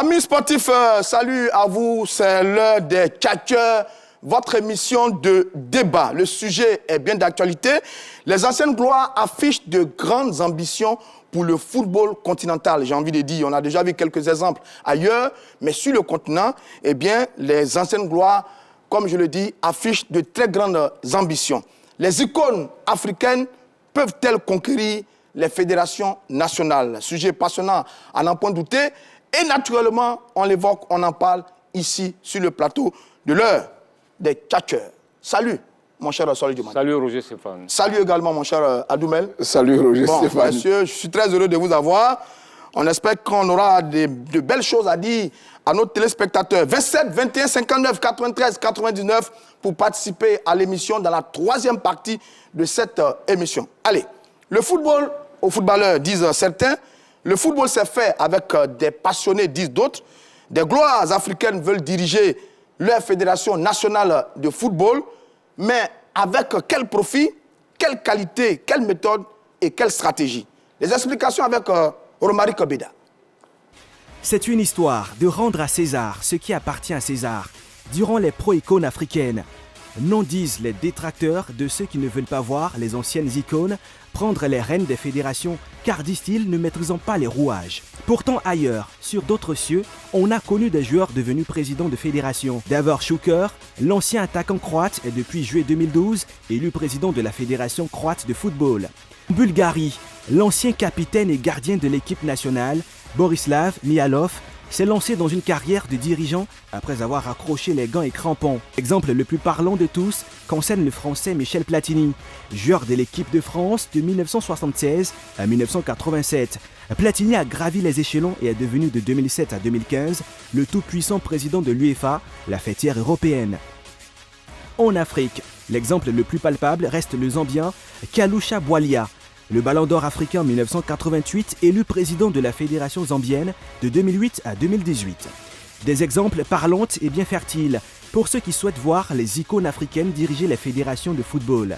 Amis sportifs, salut à vous, c'est l'heure des Tchatcheurs, votre émission de débat. Le sujet est bien d'actualité. Les anciennes gloires affichent de grandes ambitions pour le football continental. J'ai envie de dire, on a déjà vu quelques exemples ailleurs, mais sur le continent, eh bien, les anciennes gloires, comme je le dis, affichent de très grandes ambitions. Les icônes africaines peuvent-elles conquérir les fédérations nationales? Sujet passionnant à n'en point douter. Et naturellement, on l'évoque, on en parle ici sur le plateau de l'heure des Tchatcheurs. Salut, mon cher Solid Duman. Salut Roger Stéphane. Salut également, mon cher Adoumel. Salut Roger Stéphane. Monsieur, je suis très heureux de vous avoir. On espère qu'on aura de belles choses à dire à nos téléspectateurs. 27, 21, 59, 93, 99 pour participer à l'émission dans la troisième partie de cette émission. Allez, le football aux footballeurs, disent certains. Le football s'est fait avec des passionnés, disent d'autres. Des gloires africaines veulent diriger leur fédération nationale de football, mais avec quel profit, quelle qualité, quelle méthode et quelle stratégie? Les explications avec Romaric Beda. C'est une histoire de rendre à César ce qui appartient à César. Durant les pro-icônes africaines, non disent les détracteurs de ceux qui ne veulent pas voir les anciennes icônes prendre les rênes des fédérations, car disent-ils, ne maîtrisant pas les rouages. Pourtant ailleurs, sur d'autres cieux, on a connu des joueurs devenus présidents de fédération. Davor Šuker, l'ancien attaquant croate, est depuis juillet 2012 élu président de la Fédération croate de football. En Bulgarie, l'ancien capitaine et gardien de l'équipe nationale, Borislav Mihalov, s'est lancé dans une carrière de dirigeant après avoir accroché les gants et crampons. L'exemple le plus parlant de tous concerne le Français Michel Platini, joueur de l'équipe de France de 1976 à 1987. Platini a gravi les échelons et est devenu de 2007 à 2015 le tout-puissant président de l'UEFA, la fêtière européenne. En Afrique, l'exemple le plus palpable reste le Zambien Kalusha Bwalia, le Ballon d'Or africain en 1988, élu président de la Fédération zambienne de 2008 à 2018. Des exemples parlants et bien fertiles pour ceux qui souhaitent voir les icônes africaines diriger les fédérations de football.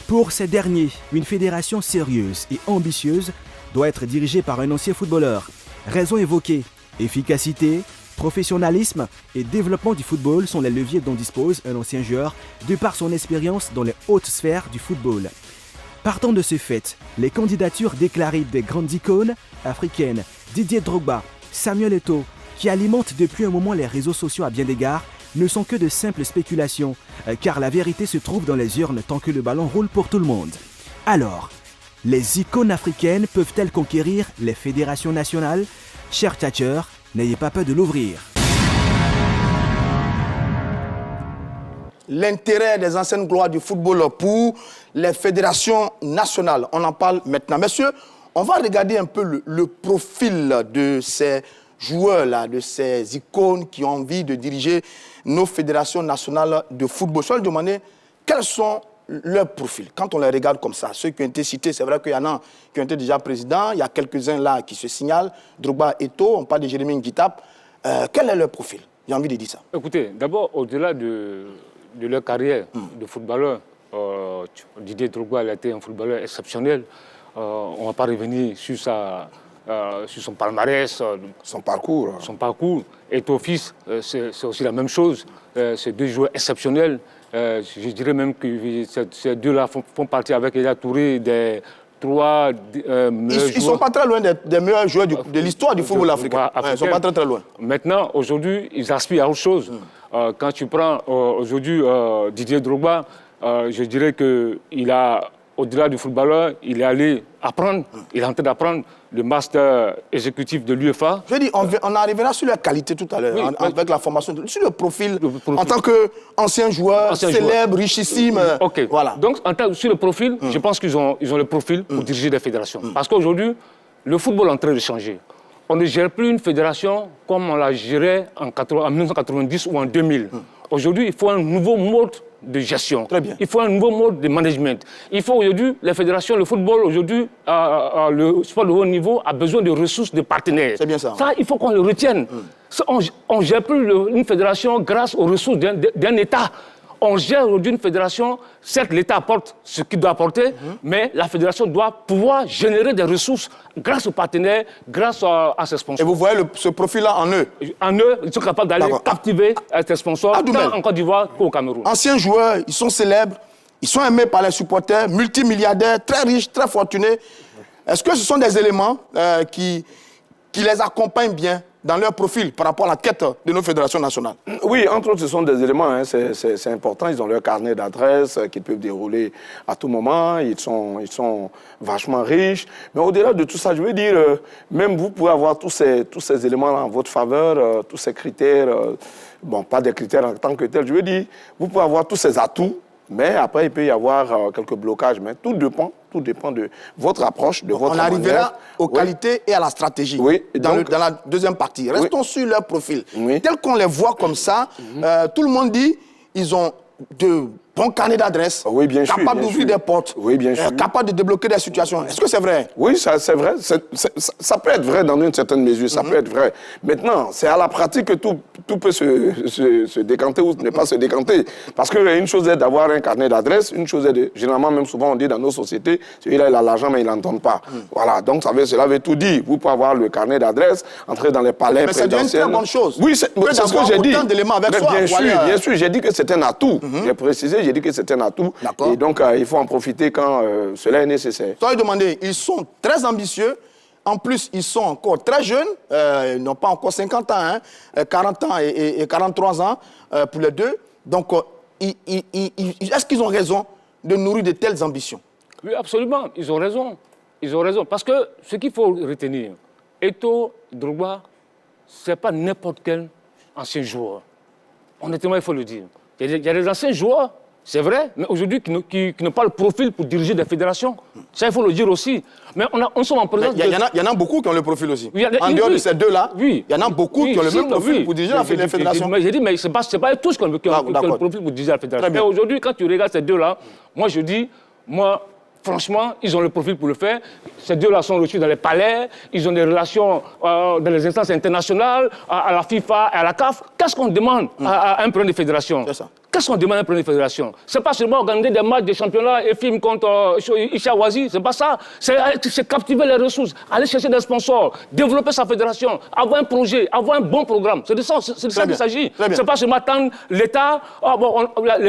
Pour ces derniers, une fédération sérieuse et ambitieuse doit être dirigée par un ancien footballeur. Raisons évoquées, efficacité, professionnalisme et développement du football sont les leviers dont dispose un ancien joueur de par son expérience dans les hautes sphères du football. Partant de ce fait, les candidatures déclarées des grandes icônes africaines, Didier Drogba, Samuel Eto'o, qui alimentent depuis un moment les réseaux sociaux à bien d'égards, ne sont que de simples spéculations, car la vérité se trouve dans les urnes tant que le ballon roule pour tout le monde. Alors, les icônes africaines peuvent-elles conquérir les fédérations nationales? Chers Tchatcheurs, n'ayez pas peur de l'ouvrir. L'intérêt des anciennes gloires du football pour les fédérations nationales. On en parle maintenant. Messieurs, on va regarder un peu le profil de ces joueurs-là, de ces icônes qui ont envie de diriger nos fédérations nationales de football. Je vais demander quels sont leurs profils. Quand on les regarde comme ça, ceux qui ont été cités, c'est vrai qu'il y en a qui ont été déjà présidents, il y a quelques-uns là qui se signalent, Drogba, Eto'o, on parle de Jérémy Nguitap. Quel est leur profil? J'ai envie de dire ça. Écoutez, d'abord, au-delà de leur carrière de footballeur, Didier Drogba a été un footballeur exceptionnel. On ne va pas revenir sur son palmarès, son parcours. Eto'o fils, c'est aussi la même chose. C'est deux joueurs exceptionnels. Je dirais même que ces deux-là font partie avec Yaya Touré des trois meilleurs joueurs. Ils ne sont pas très loin des meilleurs joueurs de l'histoire du football africain. Ils ne sont pas très, très loin. Maintenant, aujourd'hui, ils aspirent à autre chose. Quand tu prends aujourd'hui Didier Drogba, je dirais qu'il a, au-delà du footballeur, il est allé apprendre, il est en train d'apprendre le master exécutif de l'UEFA. Je dis, on arrivera sur la qualité tout à l'heure, oui, avec la formation, sur le profil, en tant qu'ancien joueur, célèbre, richissime. OK. Voilà. Donc, sur le profil, je pense qu'ils ont le profil pour diriger des fédérations. Parce qu'aujourd'hui, le football est en train de changer. On ne gère plus une fédération comme on la gérait en 1990 ou en 2000. Aujourd'hui, il faut un nouveau mode de gestion. Très bien. Il faut un nouveau mode de management. Il faut aujourd'hui, les fédérations, le football aujourd'hui, le sport de haut niveau a besoin de ressources, de partenaires. C'est bien ça. Ça, il faut qu'on le retienne. On ne gère plus une fédération grâce aux ressources d'un État. On gère aujourd'hui une fédération, certes l'État apporte ce qu'il doit apporter, mais la fédération doit pouvoir générer des ressources grâce aux partenaires, grâce à ses Et sponsors. vous voyez ce profil-là en eux. En eux, ils sont capables d'aller D'accord. captiver ses sponsors, Adoumel. tant en Côte d'Ivoire qu'au Cameroun. Anciens joueurs, ils sont célèbres, ils sont aimés par les supporters, multimilliardaires, très riches, très fortunés. Est-ce que ce sont des éléments qui les accompagnent bien dans leur profil par rapport à la quête de nos fédérations nationales? Oui, entre autres, ce sont des éléments, hein, c'est important. Ils ont leur carnet d'adresses qu'ils peuvent dérouler à tout moment. Ils sont vachement riches. Mais au-delà de tout ça, je veux dire, même vous pouvez avoir tous ces éléments en votre faveur, tous ces critères, bon, pas des critères en tant que tels, je veux dire, vous pouvez avoir tous ces atouts, mais après, il peut y avoir quelques blocages. Mais tout dépend de votre approche, de votre manière. On arrivera aux Oui. qualités et à la stratégie Oui, dans donc- la deuxième partie. Restons sur leur profil. Oui. Tel qu'on les voit comme ça, tout le monde dit ils ont de bons carnets d'adresses, Oui, bien sûr, capables bien d'ouvrir sûr. des portes, Oui, bien sûr. capables de débloquer des situations. Est-ce que c'est vrai? Oui, ça, c'est vrai. Ça peut être vrai dans une certaine mesure. Ça peut être vrai. Maintenant, c'est à la pratique que tout peut se décanter ou ne pas se décanter. Parce qu'une chose est d'avoir un carnet d'adresse. Une chose est de... Généralement, même souvent, on dit dans nos sociétés, celui-là, il a l'argent, mais il n'entend pas. Voilà. Donc, cela veut tout dire. Vous pouvez avoir le carnet d'adresse, entrer dans les palais Mais c'est déjà une présidentiels. très bonne chose. Oui, c'est Que ce que d'avoir j'ai dit. autant d'éléments avec Mais soi, bien sûr, voilà. bien sûr. J'ai dit que c'est un atout. J'ai précisé, j'ai dit que c'est un atout. D'accord. Et donc, il faut en profiter quand cela est nécessaire. Sans lui demander, ils sont très ambitieux. En plus, ils sont encore très jeunes. Ils n'ont pas encore 50 ans, hein, 40 ans et 43 ans pour les deux. Donc, est-ce qu'ils ont raison de nourrir de telles ambitions? Oui, absolument. Ils ont raison. Ils ont raison. Parce que ce qu'il faut retenir, Eto'o Drogba, ce n'est pas n'importe quel ancien joueur. Honnêtement, il faut le dire. Il y a des anciens joueurs, c'est vrai, mais aujourd'hui qui n'ont pas le profil pour diriger des fédérations. Ça, il faut le dire aussi. Mais on sommes en présence Il y en a beaucoup qui ont le profil aussi. Oui, En dehors oui. de ces deux-là, Oui. il y en a beaucoup qui ont le même profil pour diriger les fédérations. J'ai dit, mais ce n'est pas tous qui ont le D'accord. profil pour diriger la fédération. Très bien. Et aujourd'hui, quand tu regardes ces deux-là, moi je dis, franchement, ils ont le profil pour le faire. Ces deux-là sont reçus dans les palais, ils ont des relations dans les instances internationales, à la FIFA et à la CAF. Qu'est-ce qu'on demande à un président de fédération? C'est ça. Qu'est-ce qu'on demande à un président de fédération? Ce n'est pas seulement organiser des matchs de championnat et films contre Ishawazi, ce n'est pas ça. C'est captiver les ressources, aller chercher des sponsors, développer sa fédération, avoir un projet, avoir un bon programme. C'est de ça qu'il s'agit. Très bien. C'est pas seulement attendre l'État.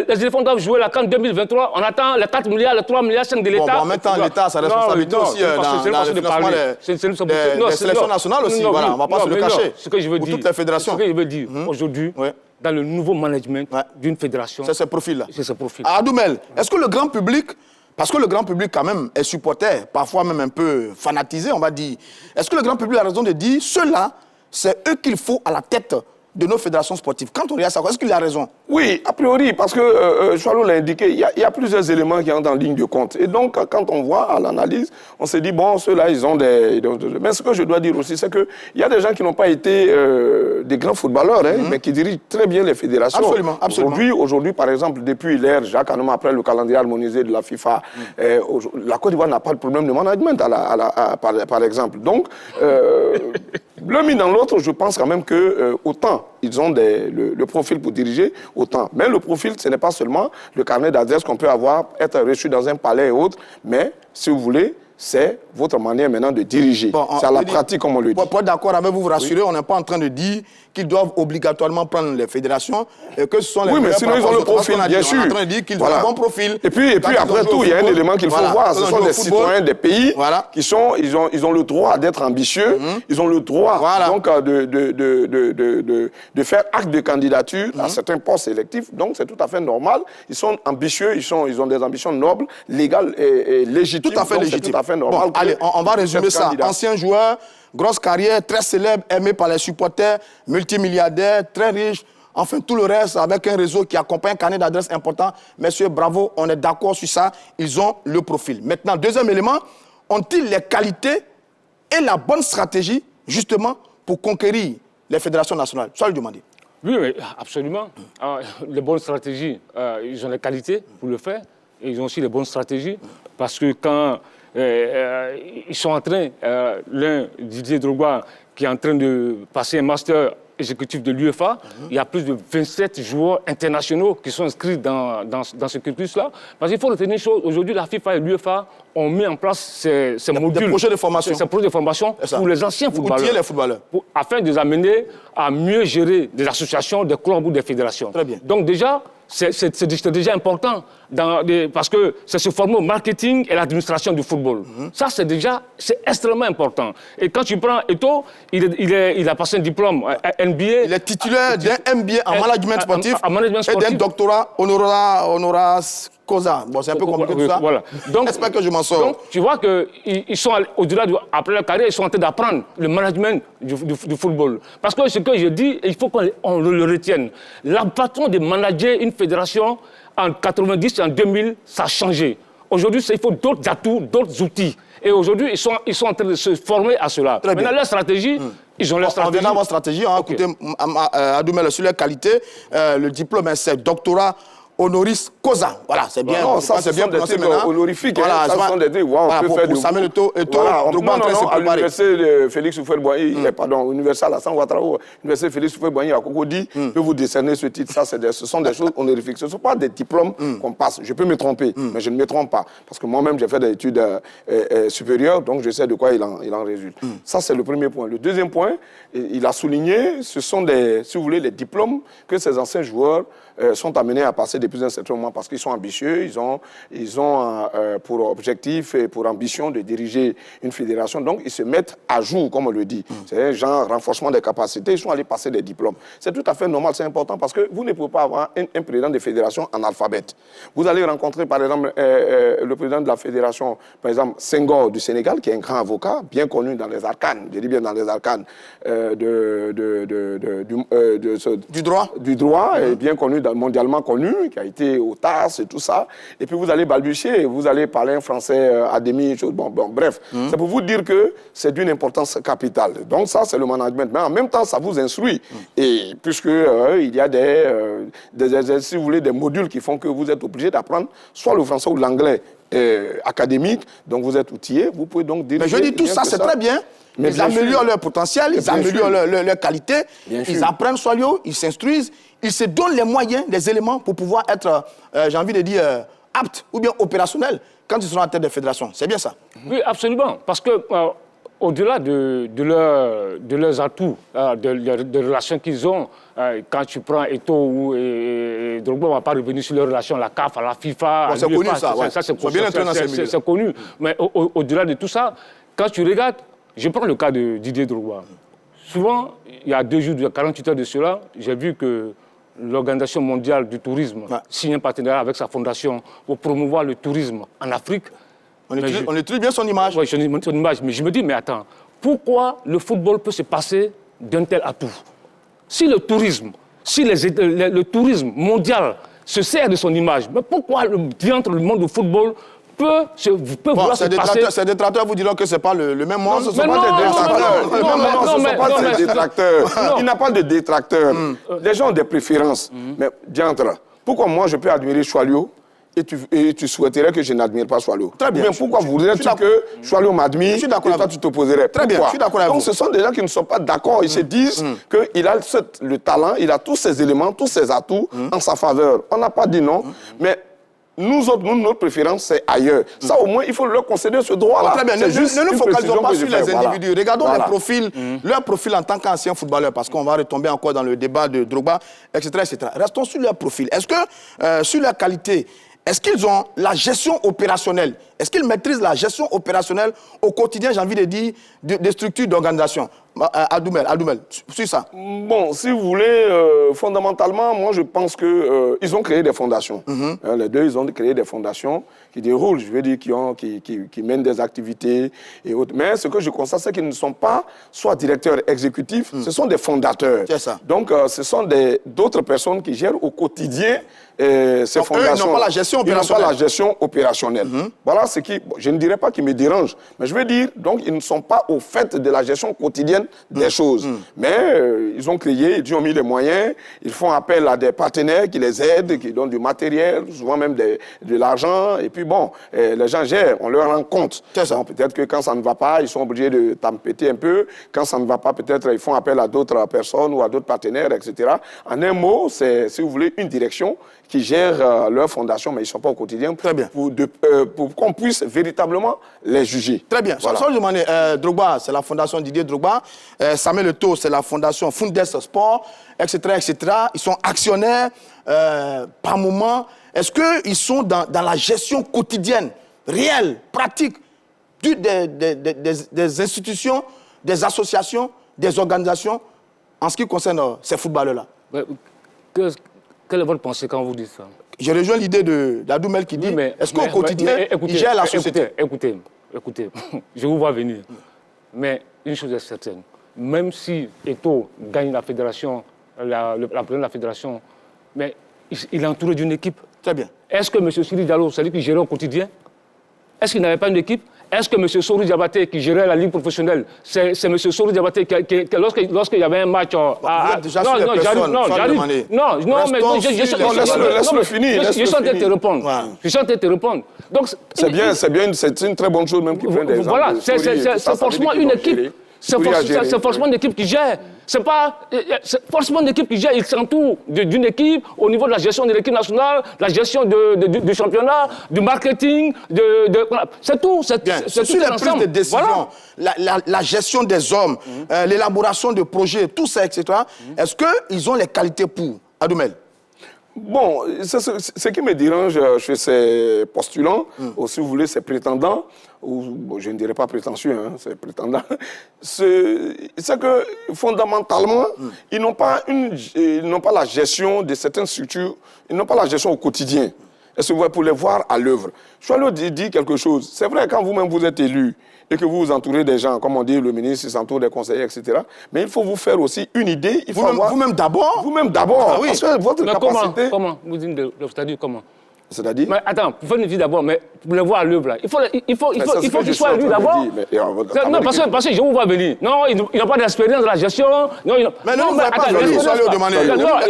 Les éléphants doivent jouer la CAN 2023. On attend les 4 milliards, les 3 milliards, 5 de l'État. En même temps, l'État a sa responsabilité aussi dans le financement des sélections nationales aussi. Voilà, on ne va pas se le cacher. Ce que je veux Pour dire, toutes les fédérations. Ce que je veux dire, aujourd'hui, Ouais. dans le nouveau management Ouais. d'une fédération, C'est ce profil-là. c'est ce profil. Adoumel, est-ce que le grand public, parce que le grand public quand même est supporter, parfois même un peu fanatisé, on va dire, est-ce que le grand public a raison de dire, ceux-là, c'est eux qu'il faut à la tête de nos fédérations sportives? Quand on regarde ça, est-ce qu'il a raison? Oui, a priori, parce que Choualou l'a indiqué, il y a plusieurs éléments qui entrent en ligne de compte. Et donc, quand on voit à l'analyse, on se dit, bon, ceux-là, ils ont des... Mais ce que je dois dire aussi, c'est qu'il y a des gens qui n'ont pas été des grands footballeurs, hein, mais qui dirigent très bien les fédérations. Absolument, absolument. Aujourd'hui, par exemple, depuis l'ère Jacques Anoma, après le calendrier harmonisé de la FIFA, la Côte d'Ivoire n'a pas de problème de management, par exemple. Donc, l'un mis dans l'autre, je pense quand même que autant ils ont le profil pour diriger, autant. Mais le profil, ce n'est pas seulement le carnet d'adresse qu'on peut avoir, être reçu dans un palais et autres, mais si vous voulez, c'est votre manière maintenant de diriger. Bon, c'est à la pratique, comme on le dit. Pour être d'accord avec vous, vous rassurer, on n'est pas en train de dire qu'ils doivent obligatoirement prendre les fédérations et que ce sont les Oui, mais meilleurs sinon par ils ont rapport le aux autres. profil, On a dit, bien on sûr. est en train de dire qu'ils Voilà. ont un bon profil. Et puis Quand ils après ont joué tout, au il y a un football, élément qu'il faut voilà, voir. quand Ce ils ont sont joué des au football, citoyens des pays voilà. qui ils ont le droit d'être ambitieux. Ils ont le droit Voilà. donc de faire acte de candidature à certains postes électifs. Donc c'est tout à fait normal. Ils sont ambitieux, ils ont des ambitions nobles, légales et légitimes. Tout à fait Donc, c'est légitime. tout à fait normal. Bon, allez, on va résumer ça. Candidat. Ancien joueur, grosse carrière, très célèbre, aimé par les supporters, multimilliardaire, très riche. Enfin, tout le reste, avec un réseau qui accompagne un carnet d'adresses important. Messieurs, bravo, on est d'accord sur ça. Ils ont le profil. Maintenant, deuxième élément, ont-ils les qualités et la bonne stratégie, justement, pour conquérir les fédérations nationales? Soit le demander. Oui, absolument. Les bonnes stratégies, ils ont les qualités pour le faire. Et ils ont aussi les bonnes stratégies. Parce que quand ils sont en train, l'un, Didier Drogba, qui est en train de passer un master exécutif de l'UEFA, il y a plus de 27 joueurs internationaux qui sont inscrits dans ce cursus-là. Parce qu'il faut retenir une chose, aujourd'hui, la FIFA et l'UEFA ont mis en place ces modules. Des projets de formation. Ces projets de formation pour les anciens footballeurs. Outiller les footballeurs. Afin de les amener à mieux gérer des associations, des clubs ou des fédérations. Très bien. Donc déjà, c'est déjà important parce que c'est se former au marketing et l'administration du football. Ça, c'est extrêmement important. Et quand tu prends Eto'o, il a passé un diplôme NBA. Il est titulaire d'un MBA en management sportif et d'un doctorat honoris causa. Bon, c'est un peu compliqué tout ça. Voilà. Donc, j'espère que je m'en sors. Donc, tu vois qu'ils sont au-delà, après leur carrière, ils sont en train d'apprendre le management du football. Parce que ce que je dis, il faut qu'on le retienne. La façon de manager une fédération en 90 et en 2000, ça a changé. Aujourd'hui, il faut d'autres atouts, d'autres outils. Et aujourd'hui, ils sont en train de se former à cela. Très bien. Maintenant, leur stratégie, ils ont leur stratégie. On vient d'avoir stratégie. Okay. Écoutez, Adoumel, sur leur qualité, le diplôme, c'est doctorat honoris causa. Voilà, c'est bien. Non, ça, c'est bien prononcé maintenant. Honorifique. Voilà, ça sont des trucs. Wow, on peut faire pour Samuel Eto'o, non, à l'université de Félix Houphouët-Boigny, pardon, l'université Alassane Ouattara, l'université Félix Houphouët-Boigny à Cocody, peut vous décerner ce titre. Ça, ce sont des choses honorifiques. Ce ne sont pas des diplômes qu'on passe. Je peux me tromper, mais je ne me trompe pas. Parce que moi-même, j'ai fait des études supérieures, donc je sais de quoi il en résulte. Ça, c'est le premier point. Le deuxième point, il a souligné, ce sont des, si vous voulez, les diplômes que ces anciens joueurs sont amenés à passer depuis un certain moment parce qu'ils sont ambitieux, ils ont pour objectif et pour ambition de diriger une fédération. Donc, ils se mettent à jour, comme on le dit. C'est un genre renforcement des capacités. Ils sont allés passer des diplômes. C'est tout à fait normal, c'est important parce que vous ne pouvez pas avoir un président de fédération analphabète. Vous allez rencontrer, par exemple, le président de la fédération, par exemple, Senghor du Sénégal, qui est un grand avocat, bien connu dans les arcanes, je dis bien dans les arcanes du droit. Du droit, et bien connu, mondialement connu, qui a été au TAS et tout ça. Et puis vous allez balbutier, vous allez parler un français à demi, bon, bref. C'est pour vous dire que c'est d'une importance capitale. Donc ça, c'est le management. Mais en même temps, ça vous instruit. Et puisque il y a si vous voulez, des modules qui font que vous êtes obligé d'apprendre soit le français ou l'anglais académique, donc vous êtes outillé, vous pouvez donc diriger. Mais je dis tout ça, c'est très bien. Mais ils améliorent leur potentiel, ils améliorent leur qualité, ils apprennent soyaux, ils s'instruisent, ils se donnent les moyens, les éléments pour pouvoir être, j'ai envie de dire, aptes ou bien opérationnels quand ils seront à la tête des fédérations. C'est bien ça? Oui, absolument. Parce que au-delà de leurs atouts, de relations qu'ils ont, quand tu prends Eto'o et Drogba, on ne va pas revenir sur leurs relations à la CAF, à la FIFA. C'est connu ça, c'est connu. Mais au-delà de tout ça, quand tu regardes, je prends le cas de Didier Drogba. Souvent, il y a 2 jours, 48 heures de cela, j'ai vu que l'Organisation mondiale du tourisme signe un partenariat avec sa fondation pour promouvoir le tourisme en Afrique. On utilise bien son image. Oui, son image. Mais je me dis, mais attends, pourquoi le football peut se passer d'un tel atout? Si le tourisme, le tourisme mondial se sert de son image, mais pourquoi le monde du football peut vouloir se passer... Ces détracteurs vous diront que ce n'est pas le même monde. Non, ce ne sont pas des détracteurs. Non, ce ne sont pas des détracteurs. Il n'y a pas de détracteurs. Les gens ont des préférences. Mais diantre, pourquoi moi je peux admirer Choilio et tu souhaiterais que je n'admire pas Choilio? Très bien. Ou bien pourquoi voudrais-tu que Choilio m'admire et toi tu t'opposerais? Très bien, je suis d'accord avec vous. Donc ce sont des gens qui ne sont pas d'accord. Ils se disent qu'il a le talent, il a tous ses éléments, tous ses atouts en sa faveur. On n'a pas dit non, mais... Nous autres, notre préférence, c'est ailleurs. Ça, au moins, il faut leur concéder ce droit-là. Très bien. Ne nous focalisons pas sur les individus. Regardons les profils, leur profil en tant qu'ancien footballeur, parce qu'on va retomber encore dans le débat de Drogba, etc., etc. Restons sur leur profil. Est-ce que, sur leur qualité, est-ce qu'ils ont la gestion opérationnelle? Est-ce qu'ils maîtrisent la gestion opérationnelle au quotidien, j'ai envie de dire, des structures d'organisation? Adoumel, sur ça. Bon, si vous voulez, fondamentalement, moi je pense qu'ils ont créé des fondations. Les deux, ils ont créé des fondations qui déroulent, je veux dire, qui mènent des activités et autres. Mais ce que je constate, c'est qu'ils ne sont pas soit directeurs exécutifs, ce sont des fondateurs. C'est ça. Donc, ce sont d'autres personnes qui gèrent au quotidien ces fondations. Eux, ils n'ont pas la gestion opérationnelle. Ils n'ont pas la gestion opérationnelle. Voilà ce qui, je ne dirais pas qui me dérange, mais je veux dire, donc, ils ne sont pas au fait de la gestion quotidienne des choses. Mais ils ont créé, ils ont mis les moyens, ils font appel à des partenaires qui les aident, qui donnent du matériel, souvent même de l'argent. Et puis bon, les gens gèrent, on leur rend compte. Peut-être que quand ça ne va pas, ils sont obligés de tempêter un peu. Quand ça ne va pas, peut-être ils font appel à d'autres personnes ou à d'autres partenaires, etc. En un mot, c'est, si vous voulez, une direction qui gère leur fondation, mais ils ne sont pas au quotidien. Très bien. Pour qu'on puisse véritablement les juger. Très bien. Voilà. Sans demander, Drogba, c'est la fondation Didier Drogba. Samuel Eto'o, c'est la fondation Fundes Sport, etc., etc. Ils sont actionnaires par moment. Est-ce qu'ils sont dans la gestion quotidienne, réelle, pratique, des institutions, des associations, des organisations, en ce qui concerne ces footballeurs-là? Quelle est votre pensée quand vous dites ça? Je rejoins l'idée d'Adoumel qui dit, est-ce qu'au quotidien, écoutez, il gère la société? Écoutez, je vous vois venir. Mais une chose est certaine, même si Eto'o gagne la fédération, la présidence de la fédération, mais il est entouré d'une équipe. Très bien. Est-ce que M. Siri Diallo, c'est lui qui gérait au quotidien? Est-ce qu'il n'avait pas une équipe? Est-ce que M. Sorou Diabaté, qui gérait la ligue professionnelle, c'est M. Sorou Diabaté qui lorsqu'il y avait un match... Vous êtes déjà sur les personnes, j'arrive. Non, mais laisse-le finir. Je suis en train de te répondre. Je suis en train de te répondre. C'est bien, c'est une très bonne chose même qu'ils prennent des exemples. Voilà, c'est forcément une équipe. C'est forcément une équipe qui gère. C'est forcément une équipe qui gère. Il s'entoure d'une équipe au niveau de la gestion de l'équipe nationale, la gestion du championnat, du marketing. C'est tout. Sur les prises de décision, la gestion des hommes, l'élaboration de projets, tout ça, etc. Est-ce qu'ils ont les qualités pour? Adoumel? Bon, ce qui me dérange chez ces postulants, ou si vous voulez, ces prétendants, ou bon, je ne dirais pas prétentieux, hein, ces prétendants, c'est que fondamentalement, ils n'ont pas la gestion de certaines structures, ils n'ont pas la gestion au quotidien. Est-ce que vous voyez, pour les voir à l'œuvre? Choileau dit quelque chose. C'est vrai, quand vous-même vous êtes élu et que vous vous entourez des gens, comme on dit, le ministre s'entoure des conseillers, etc. Mais il faut vous faire aussi une idée. Vous-même d'abord? Vous-même d'abord. Ah oui. Parce que votre capacité... Comment? Vous dites c'est-à-dire comment? C'est-à-dire? Mais attends, vous faites une vie d'abord, mais pour le voir à l'œuvre, là, il faut qu'il soit élu d'abord. Non, parce que je vous vois venir. Non, il n'a pas d'expérience dans la gestion. Mais non, vous ne pas venir, soit le demander.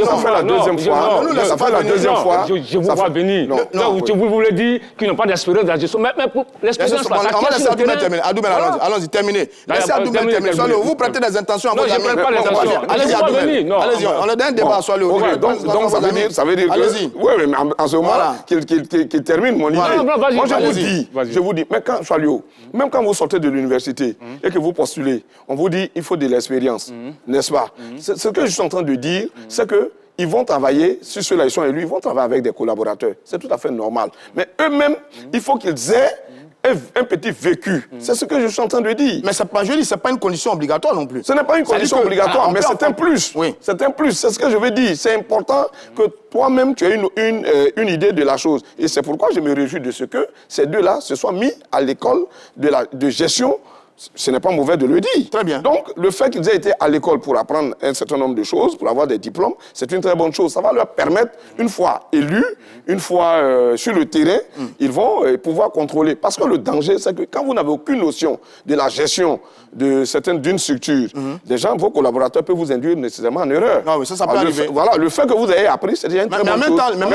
Ça fait la deuxième fois. Ça fait la deuxième fois. Je vous vois venir. Donc, vous voulez dire qu'ils n'ont pas d'expérience dans la gestion. Mais pour l'expérience, là, on va laisser Adoumel terminer. Adoumel, allons-y, terminez. Laissez Adoumel terminer. Vous prêtez des intentions à vos amis. Non, je ne prête pas des intentions. Allez-y, Adoumel. Allez-y, on a un débat, soit le... Donc, ça veut dire que... Allez-y. Oui, mais en ce moment, qu'il termine mon idée. Moi, je vous dis, mais quand, Choileau, même quand vous sortez de l'université et que vous postulez, on vous dit il faut de l'expérience, n'est-ce pas? Ce que je suis en train de dire, c'est que ils vont travailler, si ceux-là ils sont élus, ils vont travailler avec des collaborateurs. C'est tout à fait normal. Mais eux-mêmes, il faut qu'ils aient un petit vécu. C'est ce que je suis en train de dire. Mais je dis, ce n'est pas une condition obligatoire non plus. Ce n'est pas une condition obligatoire, mais c'est un plus. Oui. C'est un plus, c'est ce que je veux dire. C'est important que toi-même, tu aies une idée de la chose. Et c'est pourquoi je me réjouis de ce que ces deux-là se soient mis à l'école de gestion. Ce n'est pas mauvais de le dire. Très bien. Donc, le fait qu'ils aient été à l'école pour apprendre un certain nombre de choses, pour avoir des diplômes, c'est une très bonne chose. Ça va leur permettre, une fois élus, une fois sur le terrain, ils vont pouvoir contrôler. Parce que le danger, c'est que quand vous n'avez aucune notion de la gestion d'une structure, des gens, vos collaborateurs peuvent vous induire nécessairement en erreur. Non, mais ça peut arriver. Voilà, le fait que vous ayez appris, c'est déjà une très bonne chose. Mais en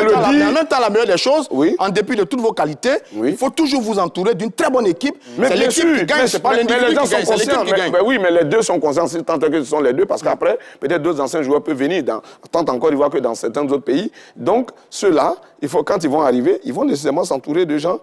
même temps, la meilleure des choses, en dépit de toutes vos qualités, il faut toujours vous entourer d'une très bonne équipe. C'est l'équipe qui gagne, c'est pas l'individu. Mais les gens sont conscients. Oui, mais les deux sont conscients, tant que ce sont les deux, parce qu'après, peut-être d'autres anciens joueurs peuvent venir, tant en Côte d'Ivoire que dans certains autres pays. Donc, ceux-là, quand ils vont arriver, ils vont nécessairement s'entourer de gens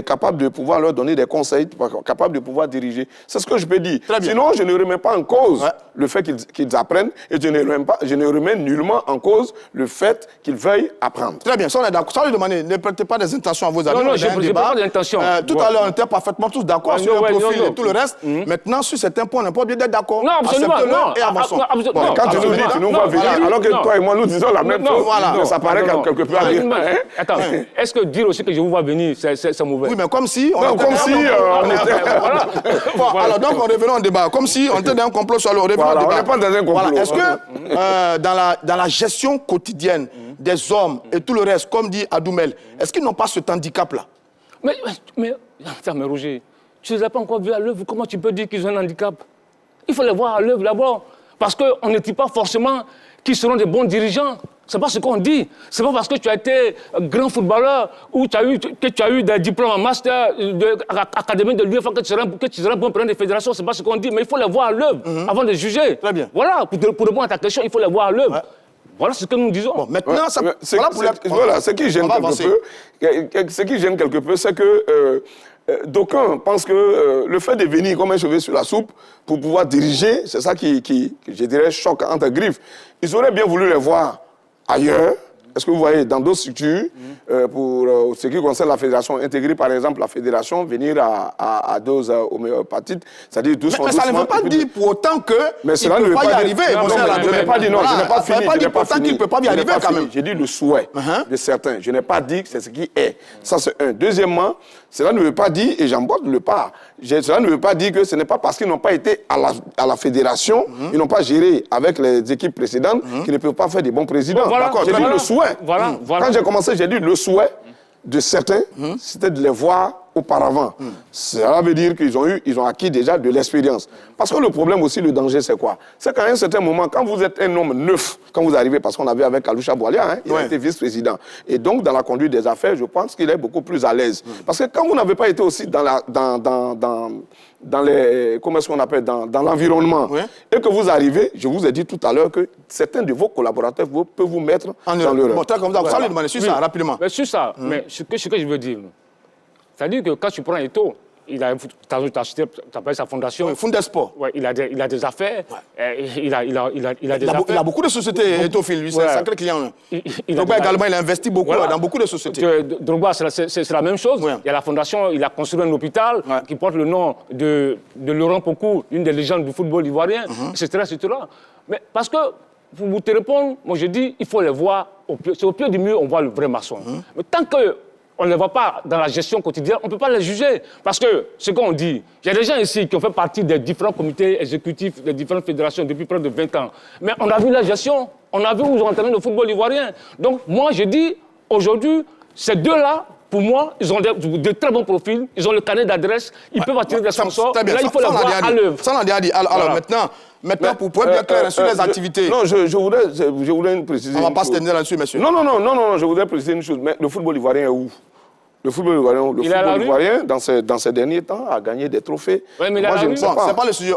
capables de pouvoir leur donner des conseils, capables de pouvoir diriger. C'est ce que je peux dire. Sinon, je ne remets pas en cause le fait qu'ils apprennent et je ne remets nullement en cause le fait qu'ils veuillent apprendre. Très bien, ça on est d'accord. Ça, ne prêtez pas des intentions à vos amis. Non, je ne prête pas d'intentions. Tout à l'heure, on était parfaitement tous d'accord sur le profil et tout le reste. Maintenant, sur certains points, on n'est pas obligé d'être d'accord. Non, absolument. Et avançons. Quand tu nous dis, tu nous vois venir, alors que toi et moi, nous disons la même chose. Ça paraît quelque peu à dire. Attends, est-ce que dire aussi que je vous vois venir, c'est mauvais? Oui, mais comme si... on était... Alors donc, on revenons au débat. Comme si on était dans un complot sur le... On n'est pas dans un complot. Est-ce que dans la gestion quotidienne des hommes et tout le reste, comme dit Adoumel, est-ce qu'ils n'ont pas cet handicap-là? Mais Roger, tu ne les as pas encore vus à l'œuvre. Comment tu peux dire qu'ils ont un handicap? Il faut les voir à l'œuvre d'abord. Parce qu'on ne dit pas forcément qu'ils seront des bons dirigeants. Ce n'est pas ce qu'on dit. Ce n'est pas parce que tu as été grand footballeur ou que tu as eu des diplômes en master académique de l'UEFA que tu seras bon président des fédérations. Ce n'est pas ce qu'on dit. Mais il faut les voir à l'œuvre avant de juger. Très bien. Voilà, pour répondre à ta question, il faut les voir à l'œuvre. Ouais. Voilà ce que nous disons. Bon, maintenant, ce qui gêne quelque peu, c'est que d'aucuns pensent que le fait de venir comme un cheveu sur la soupe pour pouvoir diriger, c'est ça qui, je dirais, choque entre griffes. Ils auraient bien voulu les voir ailleurs. Est-ce que vous voyez, dans d'autres structures, pour ce qui concerne la fédération, intégrer par exemple la fédération, venir à dose homéopathique, c'est-à-dire doucement. Mais ça ne veut pas dire pour autant que mais cela ne veut pas y arriver. Je n'ai pas dit non, je n'ai pas fini. Ça ne veut pas dire pour autant qu'il ne peut pas y arriver quand même. J'ai dit le souhait de certains. Je n'ai pas dit que c'est ce qui est. Ça, c'est un. Deuxièmement, cela ne veut pas dire, et j'emboîte le pas, cela ne veut pas dire que ce n'est pas parce qu'ils n'ont pas été à la fédération, ils n'ont pas géré avec les équipes précédentes, qu'ils ne peuvent pas faire des bons présidents. D'accord, j'ai dit le souhait. Quand j'ai commencé, j'ai dit le souhait de certains, c'était de les voir auparavant. Ça veut dire qu'ils ont acquis déjà de l'expérience. Parce que le problème aussi, le danger, c'est quoi? C'est qu'à un certain moment, quand vous êtes un homme neuf, quand vous arrivez, parce qu'on avait avec Kaloucha Boualia, il a été vice-président. Et donc, dans la conduite des affaires, je pense qu'il est beaucoup plus à l'aise. Parce que quand vous n'avez pas été aussi dans l'environnement, et que vous arrivez, je vous ai dit tout à l'heure que certains de vos collaborateurs peuvent vous mettre dans l'erreur. Bon, comme ça, vous allez demander sur ça, rapidement. Mais sur ça, mais ce que je veux dire, c'est-à-dire que quand tu prends Eto'o, tu as appelé sa fondation. Fundesport. Ouais, il a des affaires. Ouais. Il a des affaires. Il a beaucoup de sociétés, Eto'o-Phil, lui, c'est un sacré client. Drogba également, il a investi beaucoup dans beaucoup de sociétés. Drogba, c'est la même chose. Il y a la fondation, il a construit un hôpital qui porte le nom de Laurent Pokou, une des légendes du football ivoirien, etc. Mais parce que, pour vous te répondre, moi je dis, il faut les voir au pied. C'est au pied du mur, on voit le vrai maçon. Mais tant que on ne les voit pas dans la gestion quotidienne, on ne peut pas les juger. Parce que, ce qu'on dit, il y a des gens ici qui ont fait partie des différents comités exécutifs, des différentes fédérations depuis près de 20 ans. Mais on a vu la gestion, on a vu où ils ont entraîné le football ivoirien. Donc, moi, je dis, aujourd'hui, ces deux-là, pour moi, ils ont de très bons profils, ils ont le carnet d'adresse, ils peuvent attirer des sponsors. Là, il faut les voir à l'œuvre. Ça, on a déjà dit. Alors, maintenant, pour être bien clair sur les activités. Non, je voudrais une précision. On ne va pas se tenir là-dessus, monsieur. Non, je voudrais préciser une chose. Mais le football ivoirien est où? Le football ivoirien, dans ces derniers temps, a gagné des trophées. Oui, mais moi, je ne sais pas. C'est pas le sujet.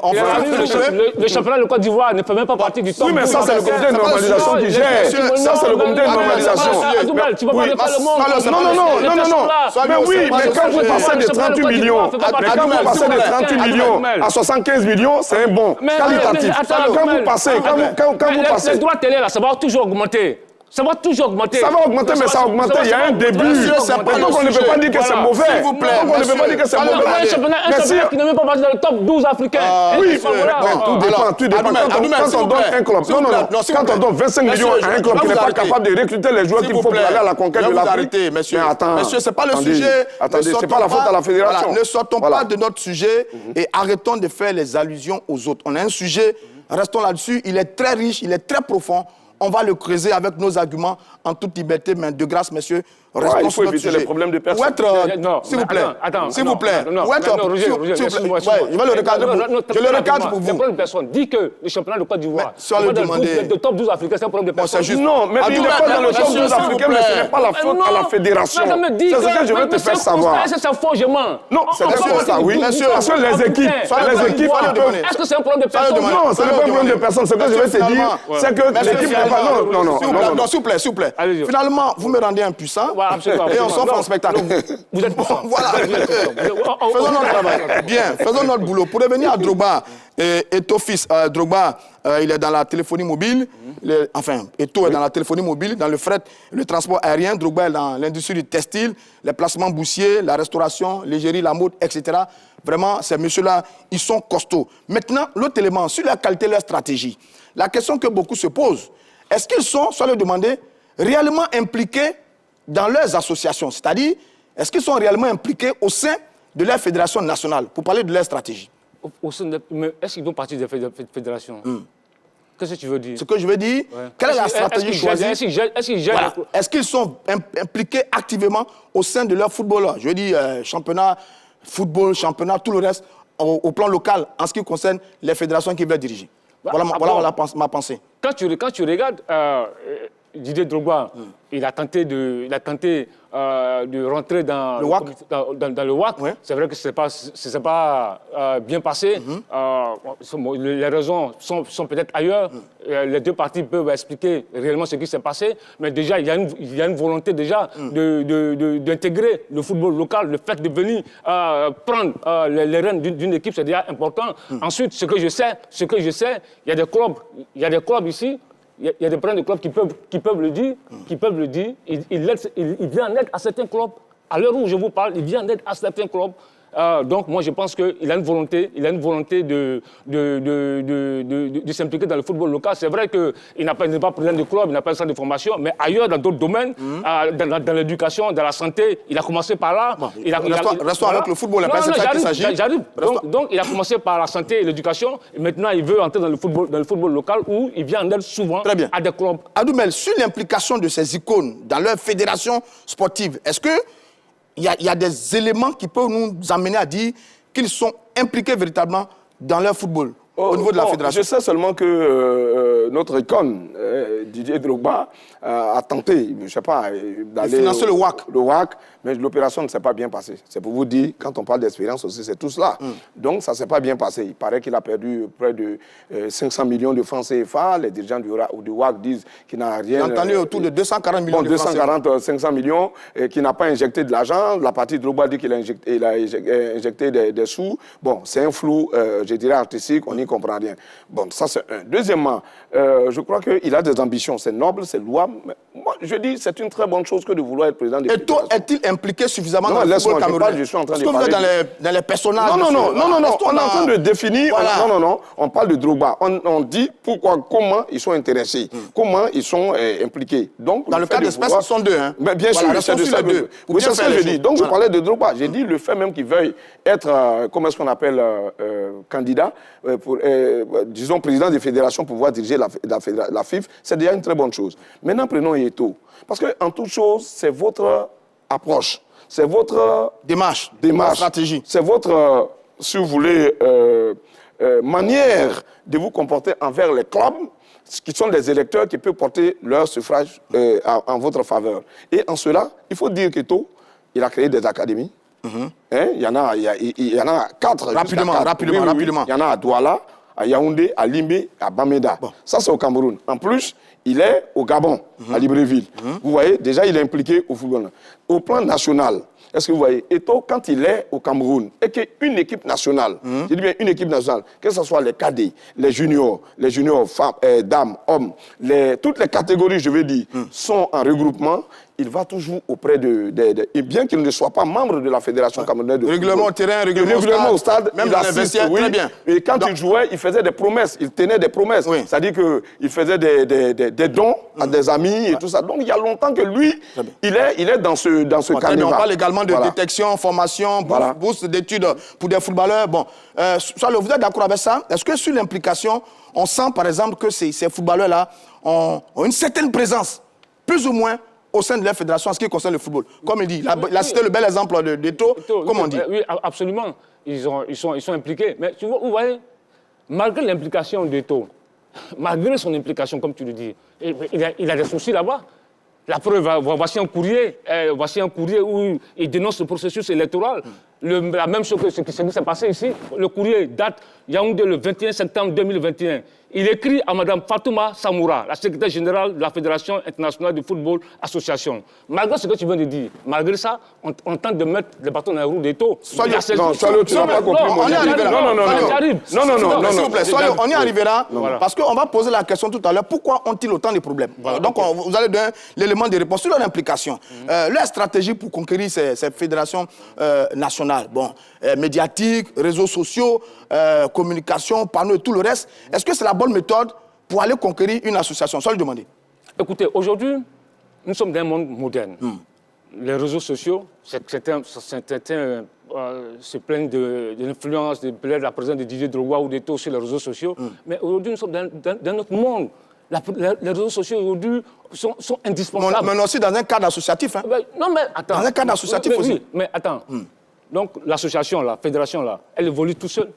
Le championnat de Côte d'Ivoire ne fait même pas partie du top. Oui, mais ça, c'est le comité de normalisation qui gère. Ça, c'est le comité de normalisation. Tu ne vas pas faire le monde. Non. Mais oui, mais quand vous passez de 38 millions, à 75 millions, c'est un bon qualitatif. Quand vous passez... Les droits télé, là, ça va toujours augmenter. Ça va toujours augmenter. Ça va augmenter, mais ça a augmenté. Il y a un début. Donc on ne peut pas dire que c'est mauvais. S'il vous plaît. On ne peut pas dire que c'est mauvais. Un championnat qui n'est même pas passé dans le top 12 africain. Oui, tout dépend. Quand on donne un club, quand on donne 25 millions à un club qui n'est pas capable de recruter les joueurs qu'il faut pour aller à la conquête de l'Afrique. Monsieur, ce n'est pas le sujet. Attendez, ce n'est pas la faute à la fédération. Ne sortons pas de notre sujet et arrêtons de faire les allusions aux autres. On a un sujet, restons là-dessus. Il est très riche, il est très profond. On va le creuser avec nos arguments en toute liberté, mais de grâce, messieurs, restons sur notre sujet. Les problèmes de personnes. S'il vous plaît. S'il vous plaît. Roger, je vais le recadrer pour vous. Je le recadre pour vous. C'est un problème de personne. Dis que le championnat de Côte d'Ivoire, le top 12 africain, c'est un problème de personne. Non, mais il n'est pas dans le top 12 africain, mais ce n'est pas la faute à la fédération. C'est ce que je veux te faire savoir. C'est faux, je mens. Non, c'est des constats, oui. Parce que les équipes... Est-ce que c'est un problème de personne? Non, ce n'est pas un problème de personne. Ce que je veux te dire, c'est que l'équipe n'est pas... Non, s'il vous plaît. Finalement, vous me rendez impuissant et on s'offre en spectacle. Vous êtes puissant. Voilà. Faisons notre travail. Bien, faisons notre boulot. Pour revenir à Drogba, Eto'o fils, Drogba, il est dans la téléphonie mobile. Eto'o est dans la téléphonie mobile, dans le fret, le transport aérien. Drogba est dans l'industrie du textile, les placements boursiers, la restauration, l'égérie, la mode, etc. Vraiment, ces messieurs-là, ils sont costauds. Maintenant, l'autre élément, sur la qualité de leur stratégie. La question que beaucoup se posent, est-ce qu'ils sont, soit le demander, réellement impliqués dans leurs associations? C'est-à-dire, est-ce qu'ils sont réellement impliqués au sein de leur fédération nationale, pour parler de leur stratégie? Est-ce qu'ils font partie des fédérations? Qu'est-ce que tu veux dire? Ce que je veux dire, quelle est la stratégie choisie? Est-ce qu'ils sont impliqués activement au sein de leur footballeur? Je veux dire, championnat, football, championnat, tout le reste. au plan local en ce qui concerne les fédérations qui veulent diriger. Voilà ma pensée. Quand tu regardes Didier Drogba, il a tenté de rentrer dans le WAC. Dans le WAC. Ouais. C'est vrai que ce n'est pas bien passé. Les raisons sont peut-être ailleurs. Les deux parties peuvent expliquer réellement ce qui s'est passé. Mais déjà, il y a une volonté déjà d'intégrer le football local. Le fait de venir prendre les rênes d'une équipe, c'est déjà important. Ensuite, ce que je sais, il y a des clubs ici. Il y a des présidents de clubs qui peuvent le dire, il vient en aide à certains clubs. À l'heure où je vous parle, il vient en aide à certains clubs. Donc moi je pense qu'il a une volonté, de s'impliquer dans le football local. C'est vrai qu'il n'a pas président de club, il n'a pas de centre de formation, mais ailleurs dans d'autres domaines, dans l'éducation, dans la santé, il a commencé par là. Bon, restons avec le football, c'est ça qu'il s'agit. J'arrive. Donc il a commencé par la santé et l'éducation, et maintenant il veut entrer dans le football local où il vient en aide souvent à des clubs. Adoumel, sur l'implication de ces icônes dans leur fédération sportive, est-ce que il y a des éléments qui peuvent nous amener à dire qu'ils sont impliqués véritablement dans leur football au niveau de la fédération? Je sais seulement que notre icône, Didier Drogba, a tenté, je ne sais pas, d'aller financer le WAC. Le WAC, mais l'opération ne s'est pas bien passée. C'est pour vous dire, quand on parle d'expérience aussi, c'est tout cela. Donc, ça ne s'est pas bien passé. Il paraît qu'il a perdu près de 500 millions de francs CFA. Les dirigeants du WAC disent qu'il n'a rien... J'ai entendu autour de 240 millions de francs CFA. 500 millions, qu'il n'a pas injecté de l'argent. La partie Drogba dit qu'il a injecté des sous. Bon, c'est un flou, je dirais, artistique, on n'y comprend rien. Bon, ça c'est un. Deuxièmement, je crois qu'il a des ambitions, c'est noble, c'est louable. Mais moi, je dis, c'est une très bonne chose que de vouloir être président des fédérations. Est-il impliqué suffisamment dans le football camerounais? Je suis en train de parler. Est-ce que vous êtes dans les personnages? Non, on est en train de définir. Voilà. Non, on parle de Drogba. On dit comment ils sont intéressés, comment ils sont impliqués. Donc, dans le cas d'espèce, ils sont deux. Hein. Mais bien sûr, c'est de ça deux. Oui, c'est ce que je dis. Donc, je parlais de Drogba. J'ai dit le fait même qu'il veuille être, comment est-ce qu'on appelle, candidat, disons, président des fédérations pour pouvoir diriger la FIF, c'est déjà une très bonne chose. Maintenant, prenons Eto'o. Parce qu'en toute chose, c'est votre approche, c'est votre démarche, stratégie. C'est votre, si vous voulez, manière de vous comporter envers les clubs qui sont des électeurs qui peuvent porter leur suffrage en votre faveur. Et en cela, il faut dire qu'Eto'o, il a créé des académies. Hein? Il y en a 4. Rapidement. Il y en a à Douala, à Yaoundé, à Limbe, à Bamenda. Bon. Ça, c'est au Cameroun. En plus, il est au Gabon, à Libreville. Vous voyez, déjà, il est impliqué au football. Au plan national, est-ce que vous voyez, Eto'o, quand il est au Cameroun, et qu'une équipe nationale, je dis bien une équipe nationale, que ce soit les cadets, les juniors femmes, dames, hommes, toutes les catégories, je veux dire, sont en regroupement, il va toujours auprès et bien qu'il ne soit pas membre de la Fédération camerounaise de règlement au terrain, règlement au stade, même dans les vestiaires, très bien. Et quand il jouait, il faisait des promesses, il tenait des promesses. Oui. C'est-à-dire qu'il faisait des dons à des amis et tout ça. Donc il y a longtemps que lui, il est dans ce carnaval. On parle également de détection, formation, bourse d'études pour des footballeurs. Bon, vous êtes d'accord avec ça? Est-ce que sur l'implication, on sent par exemple que ces footballeurs-là ont une certaine présence, plus ou moins, au sein de la fédération en ce qui concerne le football? Comme il dit, il a cité le bel exemple d'Eto'o, comme on dit. Oui, absolument. Ils sont impliqués. Mais tu vois, vous voyez, malgré l'implication d'Eto'o, malgré son implication, comme tu le dis, il a des soucis là-bas. La preuve, voici un courrier où il dénonce le processus électoral. La même chose que ce qui s'est passé ici. Le courrier date Yaoundé le 21 septembre 2021. Il écrit à Mme Fatouma Samoura, la secrétaire générale de la Fédération internationale de football association. Malgré ce que tu viens de dire, malgré ça, on tente de mettre les bâtons dans les roues d'Eto'o. Non, tu n'as pas compris. On y arrivera. Non, s'il vous plaît, on y arrivera. Parce qu'on va poser la question tout à l'heure. Pourquoi ont-ils autant de problèmes? Donc, vous allez donner l'élément de réponse sur leur implication. Leur stratégie pour conquérir ces fédérations nationales. Bon, médiatique, réseaux sociaux, communication, panneaux et tout le reste. Est-ce que c'est la bonne méthode pour aller conquérir une association? Sans le demander. Écoutez, aujourd'hui, nous sommes dans un monde moderne. Les réseaux sociaux, certains se plaignent de l'influence, de la présence de Didier Drogba ou d'Eto'o sur les réseaux sociaux. Mais aujourd'hui, nous sommes dans notre monde. Les réseaux sociaux aujourd'hui sont indispensables. Mais aussi dans un cadre associatif. Hein. Non, mais attends. Dans un cadre associatif aussi. Oui, mais attends. Donc l'association, la fédération, là, elle évolue tout seul.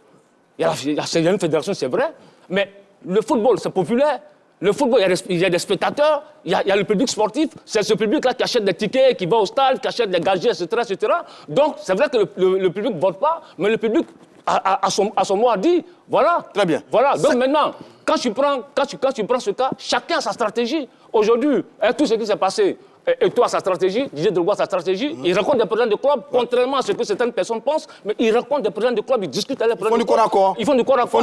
Il y a une fédération, c'est vrai, mais le football, c'est populaire. Le football, il y a des spectateurs, il y a le public sportif. C'est ce public-là qui achète des tickets, qui va au stade, qui achète des gadgets, etc. Donc, c'est vrai que le public ne vote pas, mais le public a son mot à dire. Voilà. Très bien. Voilà. Donc maintenant, quand tu prends ce cas, chacun a sa stratégie. Aujourd'hui, avec tout ce qui s'est passé, et toi, sa stratégie, Didier Drogba, sa stratégie, il rencontre des présidents de club, contrairement à ce que certaines personnes pensent, mais il rencontre des présidents de club, il discute avec les présidents de club. Ils font du corps à corps.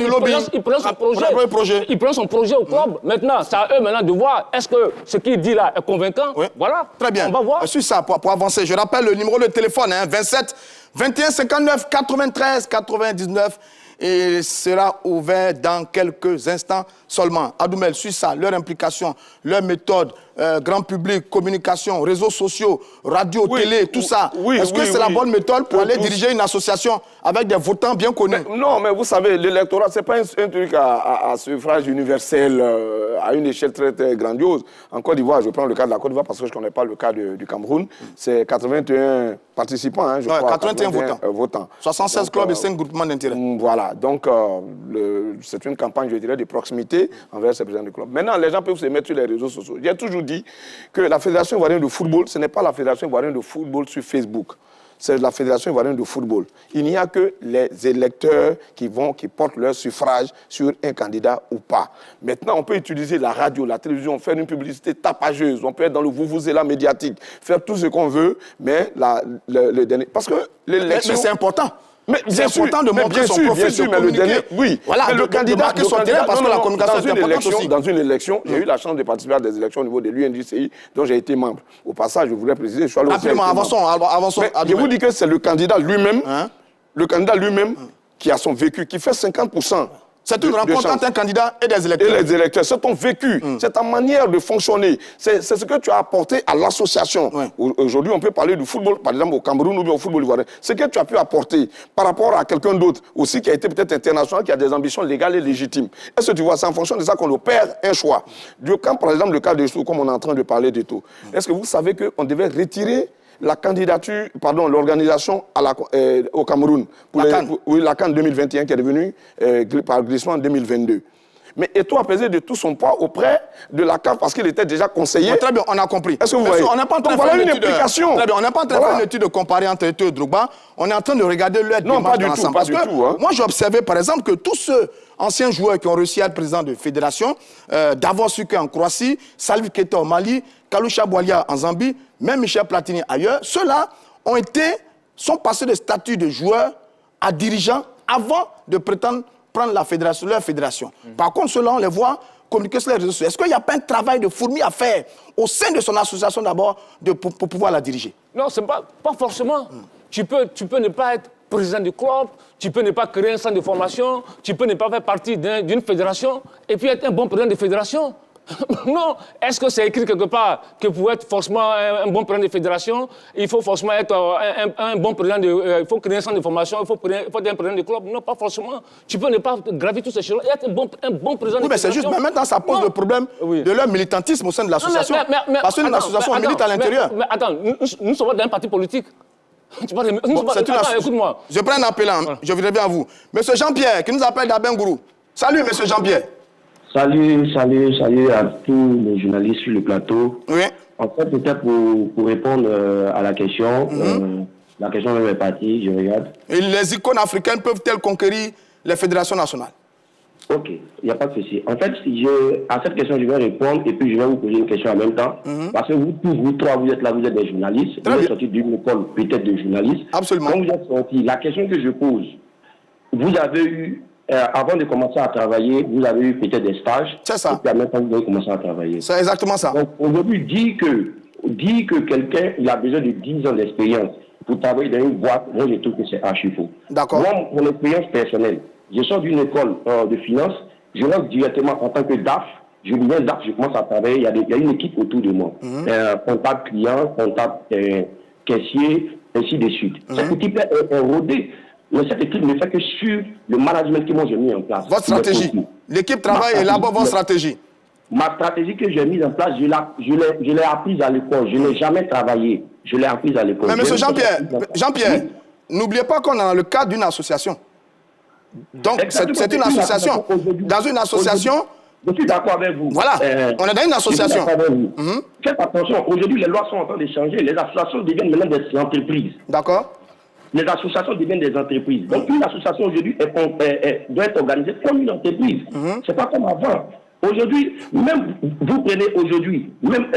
Ils prennent son projet. Ils prennent son projet au club. Maintenant, c'est à eux maintenant de voir est-ce que ce qu'il dit là est convaincant. Oui. Voilà. Très bien. On va voir. Sur ça, pour avancer, je rappelle le numéro de téléphone, 27 21 59 93 99. Et sera ouvert dans quelques instants seulement. Adoumel, sur ça, leur implication, leur méthode, grand public, communication, réseaux sociaux, radio, télé, tout ça. Est-ce que c'est la bonne méthode pour aller diriger une association avec des votants bien connus? Non, mais vous savez, l'électorat, ce n'est pas un truc à suffrage universel, à une échelle très, très grandiose. En Côte d'Ivoire, je prends le cas de la Côte d'Ivoire parce que je ne connais pas le cas du Cameroun. C'est 81 participants, hein, je crois. 81 votants. 76 clubs et 5 groupements d'intérêt. Voilà, donc c'est une campagne, je dirais, de proximité envers ces présidents de club. Maintenant, les gens peuvent se mettre sur les réseaux sociaux. J'ai toujours dit que la Fédération ivoirienne de football, ce n'est pas la Fédération ivoirienne de football sur Facebook. C'est la Fédération ivoirienne de football. Il n'y a que les électeurs qui portent leur suffrage sur un candidat ou pas. Maintenant, on peut utiliser la radio, la télévision, faire une publicité tapageuse, on peut être dans le vuvuzela médiatique, faire tout ce qu'on veut, mais le dernier... Parce que l'élection... Mais c'est important. C'est important de montrer son profil, de communiquer. Oui, voilà, mais le candidat marquer son terrain parce que la communication est importante aussi. Dans une élection, j'ai eu la chance de participer à des élections au niveau de l'UNJCI, dont j'ai été membre. Au passage, je voulais préciser, je suis allé aussi. Absolument, avançons. Je vous dis que c'est le candidat lui-même, qui a son vécu, qui fait 50%. C'est une rencontre entre un candidat et des électeurs. Et les électeurs, c'est ton vécu, c'est ta manière de fonctionner, c'est ce que tu as apporté à l'association. Aujourd'hui, on peut parler du football, par exemple au Cameroun ou bien au football ivoirien. Ce que tu as pu apporter par rapport à quelqu'un d'autre aussi qui a été peut-être international, qui a des ambitions légales et légitimes. Est-ce que tu vois, c'est en fonction de ça qu'on opère un choix. Quand, par exemple, le cas de Sou, comme on est en train de parler de tout, est-ce que vous savez qu'on devait retirer la candidature, l'organisation au Cameroun pour la CAN 2021 qui est devenue par glissement en 2022. Mais Eto'o a pesé de tout son poids auprès de la CAF parce qu'il était déjà conseiller. Très bien, on a compris. Est-ce que vous voyez? On n'est pas en train de faire une implication. Très bien, on n'est pas en train de faire une étude de comparer entre Eto'o et Drogba. On est en train de regarder leur démarche ensemble. Parce que moi, j'ai observé, par exemple, que tous ceux anciens joueurs qui ont réussi à être présidents de fédération, Davor Sucre en Croatie, Salif Keita au Mali, Kalusha Boualia en Zambie, même Michel Platini ailleurs, ceux-là sont passés de statut de joueurs à dirigeants avant de prétendre prendre leur fédération. Par contre, ceux-là, on les voit communiquer sur les réseaux sociaux. Est-ce qu'il n'y a pas un travail de fourmi à faire au sein de son association d'abord pour pouvoir la diriger? Non, c'est pas forcément. Tu peux ne pas être président du club, tu peux ne pas créer un centre de formation, tu peux ne pas faire partie d'une fédération et puis être un bon président de fédération. Non, est-ce que c'est écrit quelque part que pour être forcément un bon président de fédération, il faut forcément être un bon président il faut créer un centre de formation, il faut être un président de club? Non, pas forcément. Tu peux ne pas gravir tous ces choses et être un bon président de fédération. Oui, mais c'est juste, mais maintenant ça pose le problème de leur militantisme au sein de l'association. Parce qu'une association milite à l'intérieur. Mais attends, nous sommes dans un parti politique. Écoute-moi. Je prends un appel, je reviens à vous. Monsieur Jean-Pierre, qui nous appelle d'Abengourou. Salut, monsieur Jean-Pierre. Salut à tous les journalistes sur le plateau. Oui. En fait, c'était pour répondre à la question. La question même est partie, je regarde. Et les icônes africaines peuvent-elles conquérir les fédérations nationales? Ok, il n'y a pas de souci. En fait, à cette question, je vais répondre et puis je vais vous poser une question en même temps. Parce que vous trois, vous êtes là, vous êtes des journalistes. Vous êtes sortis d'une école peut-être de journalistes. Absolument. Quand vous êtes sortis, la question que je pose, vous avez eu... avant de commencer à travailler, vous avez eu peut-être des stages. C'est ça. Et puis en même temps, vous avez commencé à travailler. C'est exactement ça. Donc aujourd'hui, dire que quelqu'un il a besoin de 10 ans d'expérience pour travailler dans une boîte, moi je trouve que c'est archi faux. D'accord. Moi, mon expérience personnelle, je sors d'une école de finance, je rentre directement en tant que DAF, je deviens DAF, je commence à travailler, il y a une équipe autour de moi. Comptable client, comptable caissier, ainsi de suite. Cette équipe est rodée. Mais cette équipe ne fait que sur le management que moi j'ai mis en place. Votre stratégie. L'équipe travaille et élabore votre stratégie. Ma stratégie que j'ai mise en place, je l'ai apprise à l'école. Je n'ai jamais travaillé. Je l'ai apprise à l'école. Mais monsieur Jean-Pierre, n'oubliez pas qu'on est dans le cadre d'une association. Donc, c'est une association. Dans une association... Je suis d'accord avec vous. Voilà, on est dans une association. Faites attention, aujourd'hui, les lois sont en train de changer. Les associations deviennent maintenant des entreprises. D'accord. Les associations deviennent des entreprises. Donc, une association aujourd'hui doit être organisée comme une entreprise. C'est pas comme avant. Aujourd'hui, même vous prenez aujourd'hui, même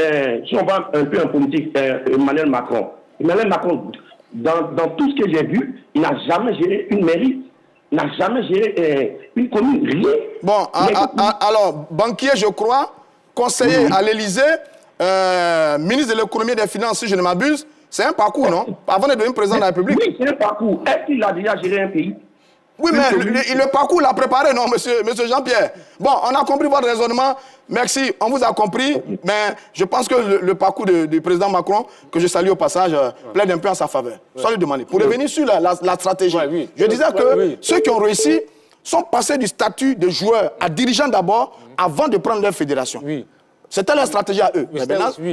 si on va un peu en politique, Emmanuel Macron. Emmanuel Macron, dans tout ce que j'ai vu, il n'a jamais géré une mairie. N'a jamais géré une commune, rien. Bon, alors, banquier, je crois, conseiller à l'Élysée, ministre de l'économie et des finances, si je ne m'abuse, c'est un parcours, non? Avant de devenir président de la République. Oui, c'est un parcours. Est-ce qu'il a déjà géré un pays? Oui, mais le parcours l'a préparé, non, monsieur Jean-Pierre? Bon, on a compris votre raisonnement. Merci, on vous a compris. Mais je pense que le parcours du président Macron, que je salue au passage, plaide un peu en sa faveur. Soit lui demander. Pour revenir sur la stratégie, je disais que ceux qui ont réussi sont passés du statut de joueur à dirigeant d'abord, avant de prendre leur fédération. Oui. C'était leur stratégie à eux.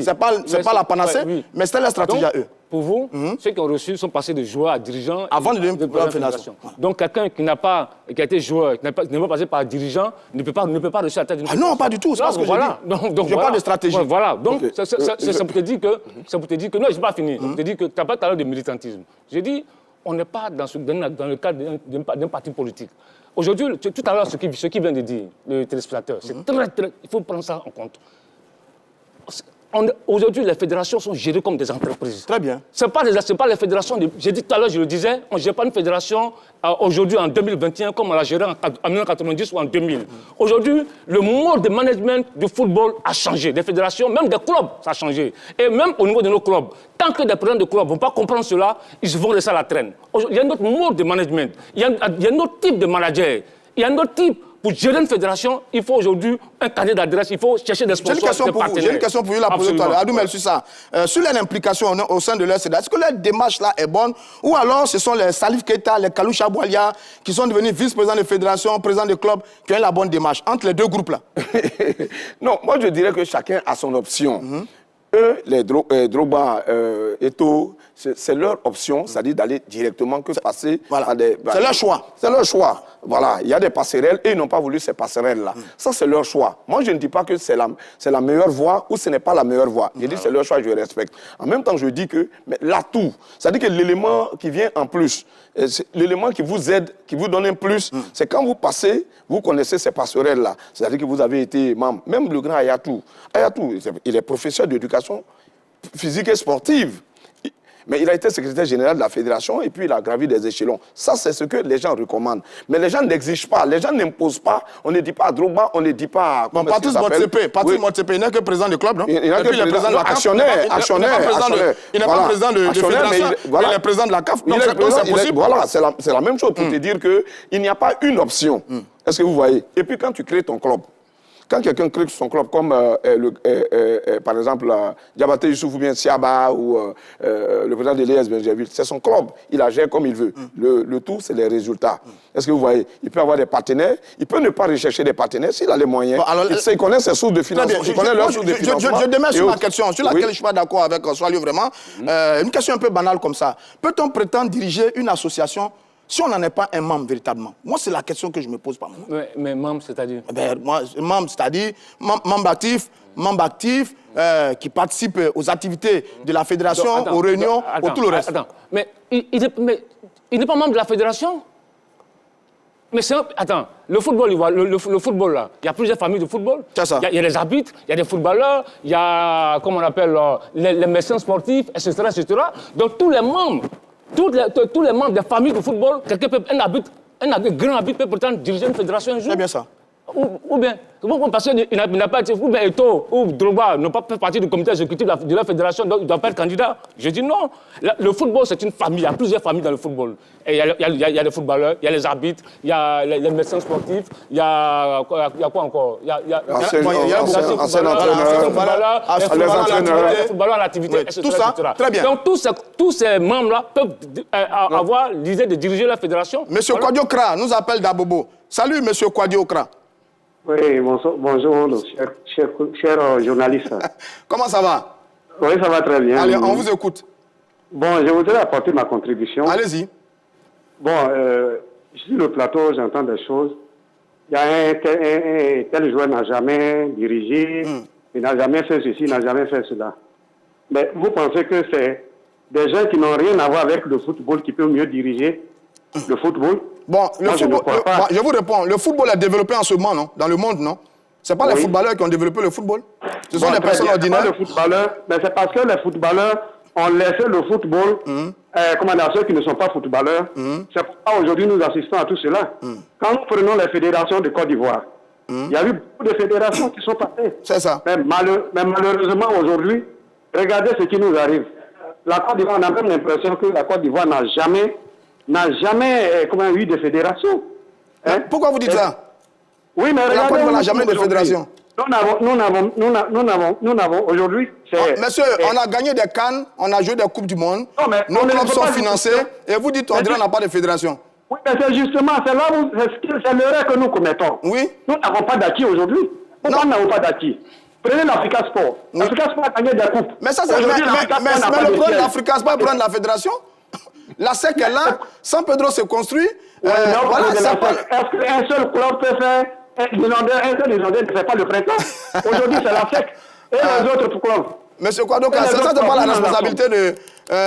C'est pas la panacée, mais c'était leur stratégie à eux. Pour vous, ceux qui ont reçu sont passés de joueurs à dirigeants avant de devenir président de la fédération. Donc quelqu'un qui a été joueur, qui n'est pas passé par dirigeant, ne peut pas reçu la tête d'une fédération. Non, pas du tout. C'est pas ce que voilà. Je parle de stratégie. Voilà. Donc c'est pour te dire que non, je n'ai pas fini. Je te dis que tu n'as pas parlé de militantisme. J'ai dit, on n'est pas dans le cadre d'un parti politique. Aujourd'hui, tout à l'heure, ce qu'il vient de dire, le téléspectateur, c'est très, il faut prendre ça en compte. Aujourd'hui, les fédérations sont gérées comme des entreprises. Très bien. Ce n'est pas les fédérations. J'ai dit tout à l'heure, je le disais, on ne gère pas une fédération aujourd'hui en 2021 comme on l'a géré en 1990 ou en 2000. Aujourd'hui, le mode de management du football a changé. Des fédérations, même des clubs, ça a changé. Et même au niveau de nos clubs, tant que des présidents de clubs ne vont pas comprendre cela, ils vont laisser à la traîne. Il y a un autre mode de management. Il y a un autre type de manager. Il y a un autre type. Pour gérer une fédération, il faut aujourd'hui un carnet d'adresse, il faut chercher des sponsors, des partenaires. J'ai une question pour vous, la poser tout à l'heure. Adoumel, sur ça. Sur l'implication au sein de leur CEDA, est-ce que leur démarche là est bonne? Ou alors ce sont les Salif Keita, les Kalou Chaboualia, qui sont devenus vice-présidents de fédération, présidents de club, qui ont la bonne démarche entre les deux groupes là? Non, moi je dirais que chacun a son option. Eux, les Drogba, Eto'o, c'est leur option, c'est-à-dire d'aller directement que passer à des... C'est leur choix. C'est leur choix. Voilà, il y a des passerelles et ils n'ont pas voulu ces passerelles-là. Ça, c'est leur choix. Moi, je ne dis pas que c'est la meilleure voie ou ce n'est pas la meilleure voie. Je dis c'est leur choix, je respecte. En même temps, je dis que l'atout, c'est-à-dire que l'élément qui vient en plus, l'élément qui vous aide, qui vous donne un plus, c'est quand vous passez, vous connaissez ces passerelles-là. C'est-à-dire que vous avez été membre. Même le grand Ayatou, il est professeur d'éducation physique et sportive. Mais il a été secrétaire général de la fédération et puis il a gravi des échelons. Ça, c'est ce que les gens recommandent. Mais les gens n'exigent pas, les gens n'imposent pas. On ne dit pas à Drogba, on ne dit pas à... Bon, Patrice Motsepe, il n'est que président du club, non? Il n'est que président de la CAF. Il n'est pas président de fédération, il est président de la CAF. Donc, c'est possible. Voilà, c'est la même chose pour te dire qu'il n'y a pas une option. Est-ce que vous voyez? Et puis quand tu crées ton club, quand quelqu'un crée son club, comme par exemple Diabaté Youssouf ou bien Siaba ou le président de l'ES Benjaville, c'est son club, il la gère comme il veut. Le tout, c'est les résultats. Est-ce que vous voyez? Il peut avoir des partenaires, il peut ne pas rechercher des partenaires s'il a les moyens. Bon, alors, il connaît ses sources de financement. Je demeure sur ma question, sur laquelle je ne suis pas d'accord avec Soalio vraiment. Une question un peu banale comme ça. Peut-on prétendre diriger une association si on n'en est pas un membre véritablement? Moi, c'est la question que je me pose pas. Mais membre, c'est-à-dire? Membre, c'est-à-dire membre actif qui participe aux activités de la fédération, aux réunions, tout le reste. Mais il n'est pas membre de la fédération? Mais attends, le football, le football là, il y a plusieurs familles de football. C'est ça. Il y a les arbitres, il y a des footballeurs, il y a, comment on appelle, les médecins sportifs, etc., etc. Donc tous les membres des familles de football, un grand arbitre peut pourtant diriger une fédération un jour. C'est bien ça. Ou bien, parce qu'il n'a pas été, ou bien Eto'o ou Drogba n'ont pas fait partie du comité exécutif de la fédération, donc ils ne doivent pas être candidats. Je dis non. Le football, c'est une famille. Il y a plusieurs familles dans le football. Et il y a les footballeurs, il y a les arbitres, il y a les médecins sportifs, il y a quoi encore? Il y a les footballeurs à l'activité, etc. Tout ça, très bien. Donc tous ces membres-là peuvent avoir l'idée de diriger la fédération. Monsieur Kwadiokra nous appelle d'Abobo. Salut, monsieur Kwadiokra. Oui, bonjour, cher journaliste. Comment ça va? Oui, ça va très bien. Allez, on vous écoute. Bon, je voudrais apporter ma contribution. Allez-y. sur le plateau, j'entends des choses. Il y a un tel joueur n'a jamais dirigé, il n'a jamais fait ceci, il n'a jamais fait cela. Mais vous pensez que c'est des gens qui n'ont rien à voir avec le football qui peuvent mieux diriger le football? Bon, je vous réponds. Le football est développé en ce moment, non? Dans le monde, non? Ce n'est pas les footballeurs qui ont développé le football. Ce sont des personnes ordinaires. Mais c'est parce que les footballeurs ont laissé le football à ceux qui ne sont pas footballeurs. C'est pourquoi aujourd'hui nous assistons à tout cela. Quand nous prenons les fédérations de Côte d'Ivoire, il y a eu beaucoup de fédérations qui sont passées. C'est ça. Mais malheureusement aujourd'hui, regardez ce qui nous arrive. La Côte d'Ivoire, on a même l'impression que la Côte d'Ivoire n'a jamais eu de fédération. Pourquoi vous dites ça? Oui, mais regardez, la Côte d'Ivoire n'a jamais de fédération. Nous n'avons aujourd'hui... Monsieur, on a gagné des CAN, on a joué des Coupes du Monde, nos clubs sont financés, et vous dites qu'on n'a pas de fédération. Oui, mais c'est justement, c'est l'erreur que nous commettons. Oui. Nous n'avons pas d'acquis aujourd'hui. Pourquoi nous n'avons pas d'acquis? Prenez l'Africa Sport. Oui. L'Africa Sport a gagné des coupes. Mais ça, c'est... Mais le problème de l'Africa Sport, prendre la fédération, la SEC est là, San Pedro se construit. Voilà, est-ce qu'un seul club peut faire... Un seul Irlandais ne fait pas le printemps. Aujourd'hui, c'est la SEC et les autres clubs. Monsieur Kwadoka, ça, c'est pas la responsabilité de...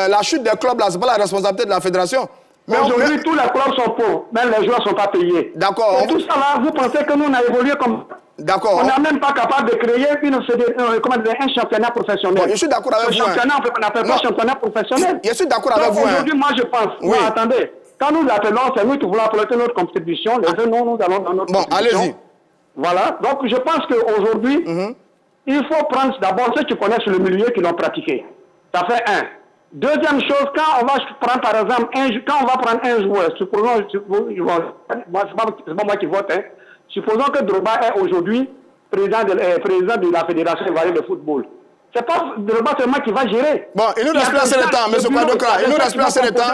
la chute des clubs, là, c'est pas la responsabilité de la fédération. Mais aujourd'hui, tous les clubs sont pauvres. Même les joueurs ne sont pas payés. D'accord. Et tout ça, là, vous pensez que nous, on a évolué comme... D'accord. On n'est même pas capable de créer un championnat professionnel. Bon, je suis d'accord avec vous. Championnat, on n'appelle pas championnat professionnel. Je suis d'accord avec vous. Aujourd'hui, moi, je pense... Oui. Non, attendez. Quand nous appelons, c'est nous qui voulons apporter notre compétition. Les uns, nous allons dans notre compétition. Bon, allez-y. Voilà. Donc, je pense qu'aujourd'hui, il faut prendre d'abord ceux qui connaissent le milieu qui l'ont pratiqué. Ça fait un. Deuxième chose, quand on va prendre, par exemple, quand on va prendre un joueur, supposons, c'est pas moi qui vote, supposons que Drogba est aujourd'hui président de la Fédération ivoirienne de football. C'est pas Drogba seulement qui va gérer. Bon, il nous reste plus assez de temps, M. Kwadoka. Il nous reste plus assez de temps.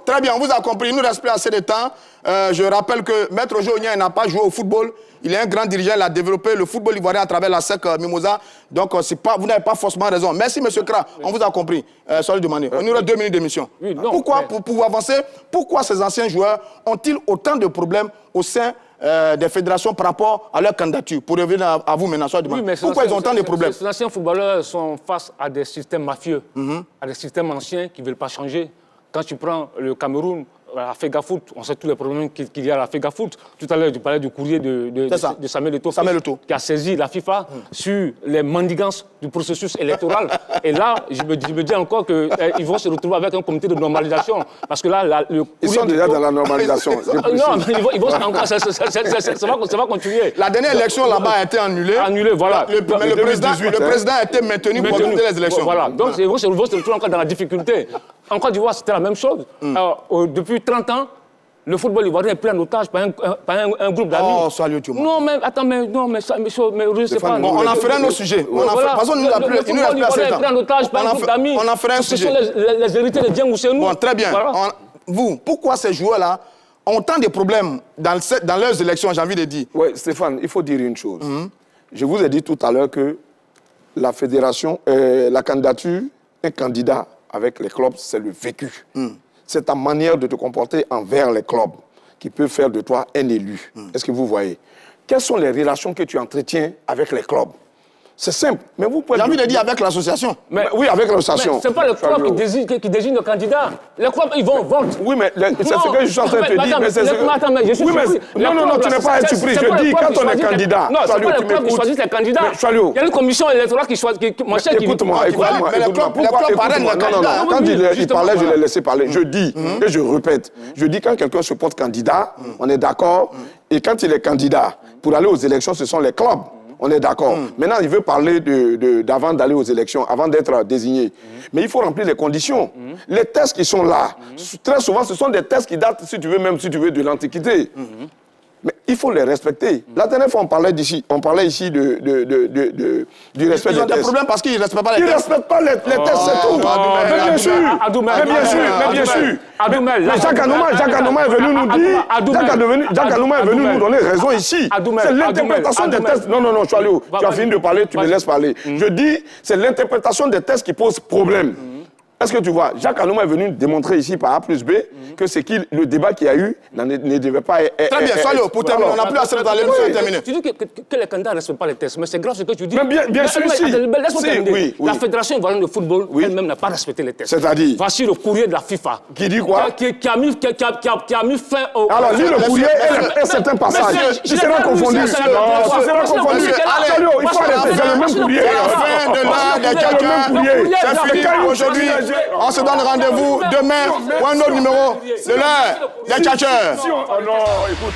Très bien, on vous a compris, il nous reste plus assez de temps. Je rappelle que Maître Jonia n'a pas joué au football. Il est un grand dirigeant, il a développé le football ivoirien à travers la SEC Mimosa. Donc, vous n'avez pas forcément raison. Merci, M. Kra. On vous a compris. Soyez demandé. Il nous reste 2 minutes d'émission. Pourquoi, pour avancer, pourquoi ces anciens joueurs ont-ils autant de problèmes au sein des fédérations par rapport à leur candidature? Pour revenir à vous maintenant, soyez demandé. Pourquoi ils ont autant de problèmes? Ces anciens footballeurs sont face à des systèmes mafieux, à des systèmes anciens qui ne veulent pas changer. Quand tu prends le Cameroun, la FEGAFOOT, on sait tous les problèmes qu'il y a à la FEGAFOOT. Tout à l'heure, tu parlais du courrier de Samuel Eto'o, qui a saisi la FIFA sur les mandigances du processus électoral. Et là, je me dis encore qu'ils vont se retrouver avec un comité de normalisation. Parce que là, ils sont déjà dans la normalisation. Non, ils vont ça va continuer. La dernière élection là-bas a été annulée. Annulée, voilà. Mais le président a été maintenu pour toutes les élections. Voilà. Donc, ils vont se retrouver encore dans la difficulté. En Côte d'Ivoire, c'était la même chose. Depuis 30 ans, le football ivoirien est pris en otage par un groupe d'amis. Oh, salut, tu Non, mais attends, mais je sais pas. On en fera un autre sujet. Le football ivoirien est pris en otage par un groupe d'amis. On en fera un sujet. Ce sont les héritiers de Dieng Ousseynou. Bon, très bien. Vous, pourquoi ces joueurs-là ont tant de problèmes dans leurs élections, j'ai envie de dire? Oui, Stéphane, il faut dire une chose. Je vous ai dit tout à l'heure que la fédération, la candidature, un candidat avec les clubs, c'est le vécu. C'est ta manière de te comporter envers les clubs qui peut faire de toi un élu. Est-ce que vous voyez? Quelles sont les relations que tu entretiens avec les clubs? C'est simple. Mais vous pouvez... J'ai envie de dire avec l'association. Oui, avec l'association. Ce n'est pas le club qui désigne le candidat. Les clubs, ils vont voter. Oui, mais c'est ce que je suis en train de te dire. Attends, mais je suis surpris. Non, tu n'es pas surpris. Je dis, quand on est candidat... Non, c'est pas le club qui choisit les candidats. Il y a une commission électorale qui choisit... Écoute-moi. Mais le club parraine les candidats. Quand il parlait, je l'ai laissé parler. Je dis, et je répète, je dis quand quelqu'un se porte candidat, on est d'accord. Et quand il est candidat, pour aller aux élections, ce sont les clubs. On est d'accord. Maintenant, il veut parler d'avant d'aller aux élections, avant d'être désigné. Mais il faut remplir les conditions. Les tests qui sont là, très souvent, ce sont des tests qui datent, si tu veux, de l'Antiquité. Mais il faut les respecter. La dernière fois, on parlait ici du respect des tests. Ils ont des problèmes parce qu'ils ne respectent pas les tests. Ils ne respectent pas les tests, c'est tout. Mais bien sûr. Jacques Anouma est venu nous dire... Jacques Anouma est venu nous donner raison ici. C'est l'interprétation des tests... Non, tu as fini de parler, tu me laisses parler. Je dis, c'est l'interprétation des tests qui pose problème. Est-ce que tu vois, Jacques Anouma est venu démontrer ici par A plus B que le débat qu'il y a eu ne devait pas être... Très bien, Soalio, pour terminer, on n'a plus assez de temps, l'émission est terminée. Tu dis que les candidats ne respectent pas les tests, mais c'est grave ce que tu dis. Mais bien sûr, si. Laisse-moi terminer. Oui. La Fédération ivoirienne de football elle-même n'a pas respecté les tests. C'est-à-dire? Voici le courrier de la FIFA. Qui dit quoi? Qui a mis fin au... Alors, lis le courrier et certains passages. Tu seras confondu. Non, tu seras confondu. Salut, il faut arrêter. J'ai le même courrier. Fin de l'art des catcheurs. C'est fini pour aujourd'hui. On se donne rendez-vous demain pour un autre numéro de l'heure des catcheurs. Oh non, écoute.